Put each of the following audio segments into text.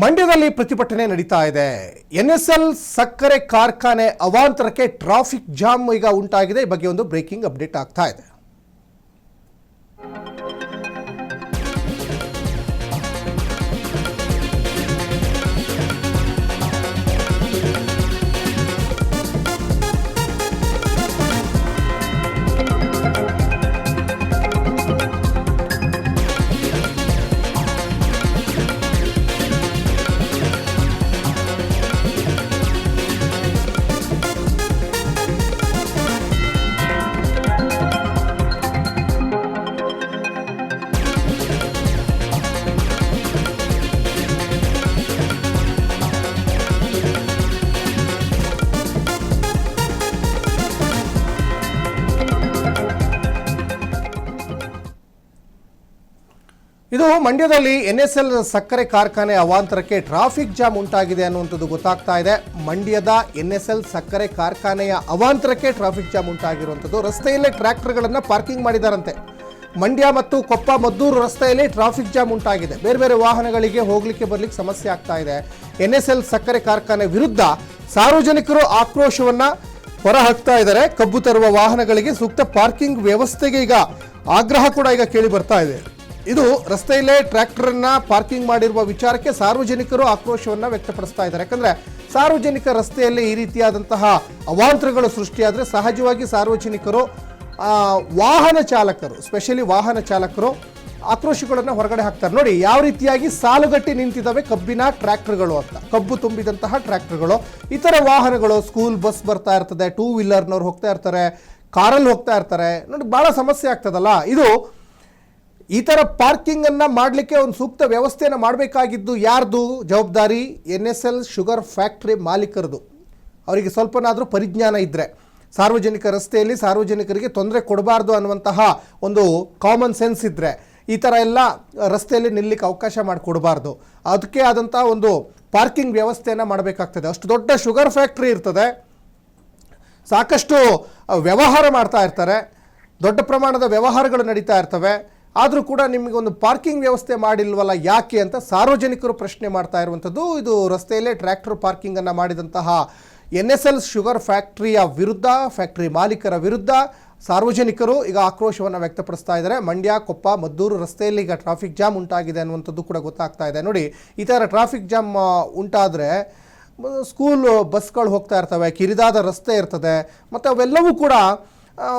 ಮಂಡ್ಯದಲ್ಲಿ ಪ್ರತಿಭಟನೆ ನಡೀತಾ ಇದೆ. ಎನ್ಎಸ್ಎಲ್ ಸಕ್ಕರೆ ಕಾರ್ಖಾನೆ ಅವಾಂತರಕ್ಕೆ ಟ್ರಾಫಿಕ್ ಜಾಮ್ ಈಗ ಉಂಟಾಗಿದೆ. ಈ ಬಗ್ಗೆ ಒಂದು ಬ್ರೇಕಿಂಗ್ ಅಪ್ಡೇಟ್ ಆಗ್ತಾ ಇದೆ. ಇದು ಮಂಡ್ಯದಲ್ಲಿ ಎನ್ಎಸ್ಎಲ್ ಸಕ್ಕರೆ ಕಾರ್ಖಾನೆ ಅವಾಂತರಕ್ಕೆ ಟ್ರಾಫಿಕ್ ಜಾಮ್ ಉಂಟಾಗಿದೆ ಅನ್ನುವಂಥದ್ದು ಗೊತ್ತಾಗ್ತಾ ಇದೆ. ಮಂಡ್ಯದ ಎನ್ಎಸ್ಎಲ್ ಸಕ್ಕರೆ ಕಾರ್ಖಾನೆಯ ಅವಾಂತರಕ್ಕೆ ಟ್ರಾಫಿಕ್ ಜಾಮ್ ಉಂಟಾಗಿರುವಂಥದ್ದು. ರಸ್ತೆಯಲ್ಲೇ ಟ್ರ್ಯಾಕ್ಟರ್ಗಳನ್ನು ಪಾರ್ಕಿಂಗ್ ಮಾಡಿದಾರಂತೆ. ಮಂಡ್ಯ ಮತ್ತು ಕೊಪ್ಪ ಮದ್ದೂರು ರಸ್ತೆಯಲ್ಲಿ ಟ್ರಾಫಿಕ್ ಜಾಮ್ ಉಂಟಾಗಿದೆ. ಬೇರೆ ಬೇರೆ ವಾಹನಗಳಿಗೆ ಹೋಗ್ಲಿಕ್ಕೆ ಬರ್ಲಿಕ್ಕೆ ಸಮಸ್ಯೆ ಆಗ್ತಾ ಇದೆ. ಎನ್ಎಸ್ಎಲ್ ಸಕ್ಕರೆ ಕಾರ್ಖಾನೆ ವಿರುದ್ಧ ಸಾರ್ವಜನಿಕರು ಆಕ್ರೋಶವನ್ನ ಹೊರಹಾಕ್ತಾ ಇದ್ದಾರೆ. ಕಬ್ಬು ತರುವ ವಾಹನಗಳಿಗೆ ಸೂಕ್ತ ಪಾರ್ಕಿಂಗ್ ವ್ಯವಸ್ಥೆಗೆ ಈಗ ಆಗ್ರಹ ಕೂಡ ಈಗ ಕೇಳಿ ಬರ್ತಾ ಇದೆ. ಇದು ರಸ್ತೆಯಲ್ಲೇ ಟ್ರ್ಯಾಕ್ಟರ್ನ ಪಾರ್ಕಿಂಗ್ ಮಾಡಿರುವ ವಿಚಾರಕ್ಕೆ ಸಾರ್ವಜನಿಕರು ಆಕ್ರೋಶವನ್ನು ವ್ಯಕ್ತಪಡಿಸ್ತಾ ಇದ್ದಾರೆ. ಯಾಕಂದರೆ ಸಾರ್ವಜನಿಕ ರಸ್ತೆಯಲ್ಲಿ ಈ ರೀತಿಯಾದಂತಹ ಅವಾಂತರಗಳು ಸೃಷ್ಟಿಯಾದರೆ ಸಹಜವಾಗಿ ಸಾರ್ವಜನಿಕರು ವಾಹನ ಚಾಲಕರು ಸ್ಪೆಷಲಿ ವಾಹನ ಚಾಲಕರು ಆಕ್ರೋಶಗಳನ್ನು ಹೊರಗಡೆ ಹಾಕ್ತಾರೆ. ನೋಡಿ ಯಾವ ರೀತಿಯಾಗಿ ಸಾಲುಗಟ್ಟಿ ನಿಂತಿದ್ದಾವೆ ಕಬ್ಬಿನ ಟ್ರ್ಯಾಕ್ಟರ್ಗಳು ಅಂತ. ಕಬ್ಬು ತುಂಬಿದಂತಹ ಟ್ರ್ಯಾಕ್ಟರ್ಗಳು, ಇತರ ವಾಹನಗಳು, ಸ್ಕೂಲ್ ಬಸ್ ಬರ್ತಾ ಇರ್ತದೆ, ಟೂ ವೀಲರ್ನವ್ರು ಹೋಗ್ತಾ ಇರ್ತಾರೆ, ಕಾರಲ್ಲಿ ಹೋಗ್ತಾ ಇರ್ತಾರೆ. ನೋಡಿ ಭಾಳ ಸಮಸ್ಯೆ ಆಗ್ತದಲ್ಲ. ಇದು ಈ ಥರ ಪಾರ್ಕಿಂಗನ್ನು ಮಾಡಲಿಕ್ಕೆ ಒಂದು ಸೂಕ್ತ ವ್ಯವಸ್ಥೆಯನ್ನು ಮಾಡಬೇಕಾಗಿದ್ದು ಯಾರ್ದು ಜವಾಬ್ದಾರಿ? ಎನ್ಎಸ್ಎಲ್ ಶುಗರ್ ಫ್ಯಾಕ್ಟ್ರಿ ಮಾಲೀಕರದು. ಅವರಿಗೆ ಸ್ವಲ್ಪನಾದರೂ ಪರಿಜ್ಞಾನ ಇದ್ದರೆ, ಸಾರ್ವಜನಿಕ ರಸ್ತೆಯಲ್ಲಿ ಸಾರ್ವಜನಿಕರಿಗೆ ತೊಂದರೆ ಕೊಡಬಾರ್ದು ಅನ್ನುವಂತಹ ಒಂದು ಕಾಮನ್ ಸೆನ್ಸ್ ಇದ್ದರೆ ಈ ಥರ ಎಲ್ಲ ರಸ್ತೆಯಲ್ಲಿ ನಿಲ್ಲಕ್ಕೆ ಅವಕಾಶ ಮಾಡಿಕೊಡಬಾರ್ದು. ಅದಕ್ಕೆ ಆದಂಥ ಒಂದು ಪಾರ್ಕಿಂಗ್ ವ್ಯವಸ್ಥೆಯನ್ನು ಮಾಡಬೇಕಾಗ್ತದೆ. ಅಷ್ಟು ದೊಡ್ಡ ಶುಗರ್ ಫ್ಯಾಕ್ಟ್ರಿ ಇರ್ತದೆ, ಸಾಕಷ್ಟು ವ್ಯವಹಾರ ಮಾಡ್ತಾ ಇರ್ತಾರೆ, ದೊಡ್ಡ ಪ್ರಮಾಣದ ವ್ಯವಹಾರಗಳು ನಡೀತಾ ಇರ್ತವೆ. ಆದರೂ ಕೂಡ ನಿಮಗೆ ಒಂದು ಪಾರ್ಕಿಂಗ್ ವ್ಯವಸ್ಥೆ ಮಾಡಿಲ್ವಲ್ಲ ಯಾಕೆ ಅಂತ ಸಾರ್ವಜನಿಕರು ಪ್ರಶ್ನೆ ಮಾಡ್ತಾ ಇರುವಂಥದ್ದು. ಇದು ರಸ್ತೆಯಲ್ಲೇ ಟ್ರ್ಯಾಕ್ಟರ್ ಪಾರ್ಕಿಂಗನ್ನು ಮಾಡಿದಂತಹ ಎನ್ಎಸ್ಎಲ್ ಶುಗರ್ ಫ್ಯಾಕ್ಟ್ರಿಯ ವಿರುದ್ಧ, ಫ್ಯಾಕ್ಟ್ರಿ ಮಾಲೀಕರ ವಿರುದ್ಧ ಸಾರ್ವಜನಿಕರು ಈಗ ಆಕ್ರೋಶವನ್ನು ವ್ಯಕ್ತಪಡಿಸ್ತಾ ಇದ್ದಾರೆ. ಮಂಡ್ಯ, ಕೊಪ್ಪ, ಮದ್ದೂರು ರಸ್ತೆಯಲ್ಲಿ ಈಗ ಟ್ರಾಫಿಕ್ ಜಾಮ್ ಉಂಟಾಗಿದೆ ಅನ್ನುವಂಥದ್ದು ಕೂಡ ಗೊತ್ತಾಗ್ತಾ ಇದೆ. ನೋಡಿ ಈ ಥರ ಟ್ರಾಫಿಕ್ ಜಾಮ್ ಉಂಟಾದರೆ ಸ್ಕೂಲ್ ಬಸ್ಗಳು ಹೋಗ್ತಾ ಇರ್ತವೆ, ಕಿರಿದಾದ ರಸ್ತೆ ಇರ್ತದೆ, ಮತ್ತು ಅವೆಲ್ಲವೂ ಕೂಡ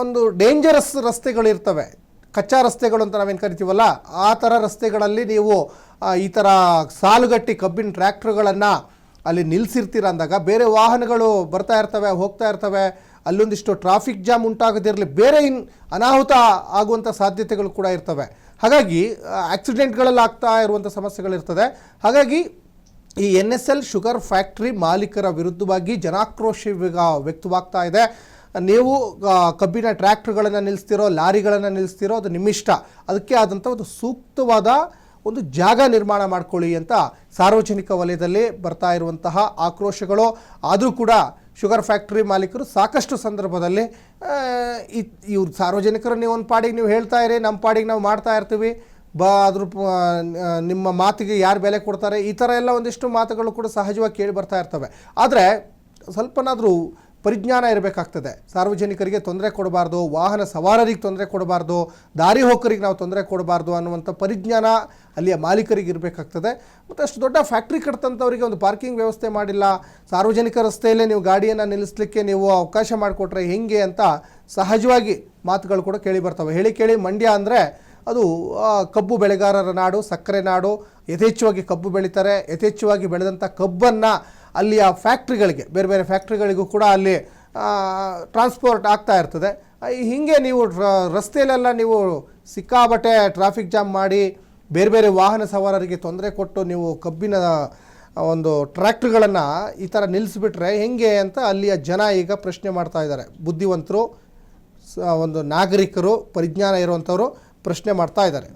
ಒಂದು ಡೇಂಜರಸ್ ರಸ್ತೆಗಳಿರ್ತವೆ. ಕಚ್ಚಾ ರಸ್ತೆಗಳು ಅಂತ ನಾವೇನು ಕರಿತೀವಲ್ಲ, ಆ ಥರ ರಸ್ತೆಗಳಲ್ಲಿ ನೀವು ಈ ಥರ ಸಾಲುಗಟ್ಟಿ ಕಬ್ಬಿನ ಟ್ರ್ಯಾಕ್ಟರ್ಗಳನ್ನು ಅಲ್ಲಿ ನಿಲ್ಲಿಸಿರ್ತೀರ ಅಂದಾಗ ಬೇರೆ ವಾಹನಗಳು ಬರ್ತಾ ಇರ್ತವೆ, ಹೋಗ್ತಾ ಇರ್ತವೆ, ಅಲ್ಲೊಂದಿಷ್ಟು ಟ್ರಾಫಿಕ್ ಜಾಮ್ ಉಂಟಾಗದಿರಲಿ ಬೇರೆ ಅನಾಹುತ ಆಗುವಂಥ ಸಾಧ್ಯತೆಗಳು ಕೂಡ ಇರ್ತವೆ. ಹಾಗಾಗಿ ಆಕ್ಸಿಡೆಂಟ್ಗಳಲ್ಲಿ ಆಗ್ತಾ ಇರುವಂಥ ಸಮಸ್ಯೆಗಳಿರ್ತದೆ. ಹಾಗಾಗಿ ಈ ಎನ್ಎಸ್ಎಲ್ ಶುಗರ್ ಫ್ಯಾಕ್ಟ್ರಿ ಮಾಲೀಕರ ವಿರುದ್ಧವಾಗಿ ಜನಾಕ್ರೋಶ ವ್ಯಕ್ತವಾಗ್ತಾ ಇದೆ. ನೀವು ಕಬ್ಬಿನ ಟ್ರ್ಯಾಕ್ಟರ್ಗಳನ್ನು ನಿಲ್ಲಿಸ್ತಿರೋ, ಲಾರಿಗಳನ್ನು ನಿಲ್ಲಿಸ್ತಿರೋ, ಅದು ನಿಮ್ಮಿಷ್ಟ. ಅದಕ್ಕೆ ಆದಂಥ ಒಂದು ಸೂಕ್ತವಾದ ಒಂದು ಜಾಗ ನಿರ್ಮಾಣ ಮಾಡ್ಕೊಳ್ಳಿ ಅಂತ ಸಾರ್ವಜನಿಕ ವಲಯದಲ್ಲಿ ಬರ್ತಾ ಇರುವಂತಹ ಆಕ್ರೋಶಗಳು. ಆದರೂ ಕೂಡ ಶುಗರ್ ಫ್ಯಾಕ್ಟ್ರಿ ಮಾಲೀಕರು ಸಾಕಷ್ಟು ಸಂದರ್ಭದಲ್ಲಿ ಇವ್ರು ಸಾರ್ವಜನಿಕರು ನೀವು ಒಂದು ಪಾಡಿಗೆ ನೀವು ಹೇಳ್ತಾ ಇರಿ, ನಮ್ಮ ಪಾಡಿಗೆ ನಾವು ಮಾಡ್ತಾ ಇರ್ತೀವಿ, ಅದ್ರ ನಿಮ್ಮ ಮಾತಿಗೆ ಯಾರು ಬೆಲೆ ಕೊಡ್ತಾರೆ, ಈ ಥರ ಎಲ್ಲ ಒಂದಿಷ್ಟು ಮಾತುಗಳು ಕೂಡ ಸಹಜವಾಗಿ ಕೇಳಿ ಬರ್ತಾ ಇರ್ತವೆ. ಆದರೆ ಸ್ವಲ್ಪನಾದರೂ ಪರಿಜ್ಞಾನ ಇರಬೇಕಾಗ್ತದೆ. ಸಾರ್ವಜನಿಕರಿಗೆ ತೊಂದರೆ ಕೊಡಬಾರ್ದು, ವಾಹನ ಸವಾರರಿಗೆ ತೊಂದರೆ ಕೊಡಬಾರ್ದು, ದಾರಿ ಹೋಕರಿಗೆ ನಾವು ತೊಂದರೆ ಕೊಡಬಾರ್ದು ಅನ್ನುವಂಥ ಪರಿಜ್ಞಾನ ಅಲ್ಲಿಯ ಮಾಲೀಕರಿಗೆ ಇರಬೇಕಾಗ್ತದೆ. ಮತ್ತು ಅಷ್ಟು ದೊಡ್ಡ ಫ್ಯಾಕ್ಟ್ರಿ ಕಟ್ತಂಥವರಿಗೆ ಒಂದು ಪಾರ್ಕಿಂಗ್ ವ್ಯವಸ್ಥೆ ಮಾಡಿಲ್ಲ, ಸಾರ್ವಜನಿಕ ರಸ್ತೆಯಲ್ಲೇ ನೀವು ಗಾಡಿಯನ್ನು ನಿಲ್ಲಿಸಲಿಕ್ಕೆ ನೀವು ಅವಕಾಶ ಮಾಡಿಕೊಟ್ರೆ ಹೆಂಗೆ ಅಂತ ಸಹಜವಾಗಿ ಮಾತುಗಳು ಕೂಡ ಕೇಳಿ ಬರ್ತವೆ. ಹೇಳಿ ಕೇಳಿ ಮಂಡ್ಯ ಅಂದರೆ ಅದು ಕಬ್ಬು ಬೆಳೆಗಾರರ ನಾಡು, ಸಕ್ಕರೆ ನಾಡು. ಯಥೇಚ್ಛವಾಗಿ ಕಬ್ಬು ಬೆಳೀತಾರೆ. ಯಥೇಚ್ಛವಾಗಿ ಬೆಳೆದಂಥ ಕಬ್ಬನ್ನು ಅಲ್ಲಿಯ ಫ್ಯಾಕ್ಟ್ರಿಗಳಿಗೆ, ಬೇರೆ ಬೇರೆ ಫ್ಯಾಕ್ಟ್ರಿಗಳಿಗೂ ಕೂಡ ಅಲ್ಲಿ ಟ್ರಾನ್ಸ್ಪೋರ್ಟ್ ಆಗ್ತಾ ಇರ್ತದೆ. ಹೀಗೆ ನೀವು ರಸ್ತೆಯಲ್ಲೆಲ್ಲ ನೀವು ಸಿಕ್ಕಾಬಟ್ಟೆ ಟ್ರಾಫಿಕ್ ಜಾಮ್ ಮಾಡಿ ಬೇರೆ ಬೇರೆ ವಾಹನ ಸವಾರರಿಗೆ ತೊಂದರೆ ಕೊಟ್ಟು ನೀವು ಕಬ್ಬಿನ ಒಂದು ಟ್ರ್ಯಾಕ್ಟರ್ಗಳನ್ನು ಈ ಥರ ನಿಲ್ಲಿಸಿಬಿಟ್ರೆ ಹೆಂಗೆ ಅಂತ ಅಲ್ಲಿಯ ಜನ ಈಗ ಪ್ರಶ್ನೆ ಮಾಡ್ತಾ ಇದ್ದಾರೆ. ಬುದ್ಧಿವಂತರು, ಒಂದು ನಾಗರಿಕರು, ಪರಿಜ್ಞಾನ ಇರುವಂಥವರು ಪ್ರಶ್ನೆ ಮಾಡ್ತಾ ಇದ್ದಾರೆ.